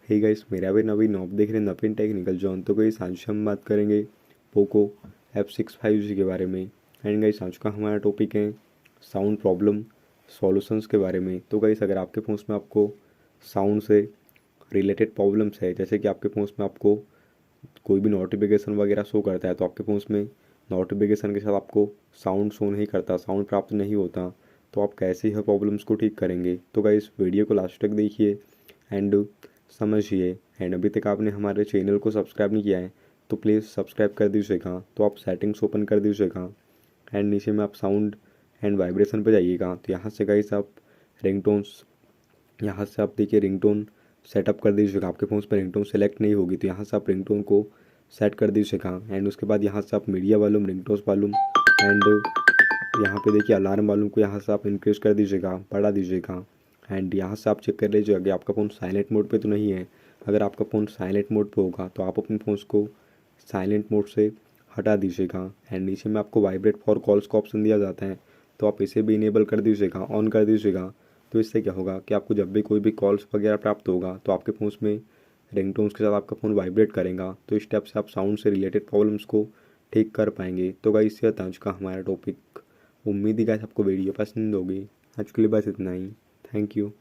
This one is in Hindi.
हे गाइस, मेरा भी नवीन आप देख रहे हैं नवीन टेक्निकल जॉन। तो गाइस आज हम बात करेंगे पोको F6 5G के बारे में। एंड गाइस आज का हमारा टॉपिक है साउंड प्रॉब्लम सॉल्यूशंस के बारे में। तो गाइस अगर आपके फ़ोन में आपको साउंड से रिलेटेड प्रॉब्लम्स है, जैसे कि आपके फ़ोन में आपको कोई भी नोटिफिकेशन वगैरह शो करता है तो आपके फ़ोन में नोटिफिकेशन के साथ आपको साउंड शो नहीं करता, साउंड प्राप्त नहीं होता, तो आप कैसे यह प्रॉब्लम्स को ठीक करेंगे। तो गाइस वीडियो को लास्ट तक देखिए एंड समझिए। एंड अभी तक आपने हमारे चैनल को सब्सक्राइब नहीं किया है तो प्लीज़ सब्सक्राइब कर दीजिएगा। तो आप सेटिंग्स ओपन कर दीजिएगा एंड नीचे में आप साउंड एंड वाइब्रेशन पे जाइएगा। तो यहाँ से गाइस आप रिंगटोन्स, यहाँ से आप देखिए रिंगटोन सेटअप कर दीजिएगा। आपके फ़ोन पर रिंगटोन सेलेक्ट नहीं होगी तो यहाँ से आप रिंगटोन को सेट कर दीजिएगा। एंड उसके बाद यहाँ से आप media volume, ringtones volume and यहाँ पे देखिए अलार्म वॉल्यूम को यहाँ से आप इंक्रीज़ कर दीजिएगा, बढ़ा दीजिएगा। एंड यहाँ से आप चेक कर लीजिएगा कि आपका फ़ोन साइलेंट मोड पे तो नहीं है। अगर आपका फ़ोन साइलेंट मोड पे होगा तो आप अपने फ़ोन को साइलेंट मोड से हटा दीजिएगा। एंड नीचे में आपको वाइब्रेट फॉर कॉल्स का ऑप्शन दिया जाता है, तो आप इसे भी इनेबल कर दीजिएगा, ऑन कर दीजिएगा। तो इससे क्या होगा कि आपको जब भी कोई भी कॉल्स वगैरह प्राप्त होगा तो आपके फ़ोन में रिंगटोन्स के साथ आपका फ़ोन वाइब्रेट करेगा। तो इस स्टेप से आप साउंड से रिलेटेड प्रॉब्लम्स को ठीक कर पाएंगे। तो गाइस ये था आज का हमारा टॉपिक। उम्मीद है गाइस आपको वीडियो पसंद होगी। आज के लिए बस इतना ही। Thank you.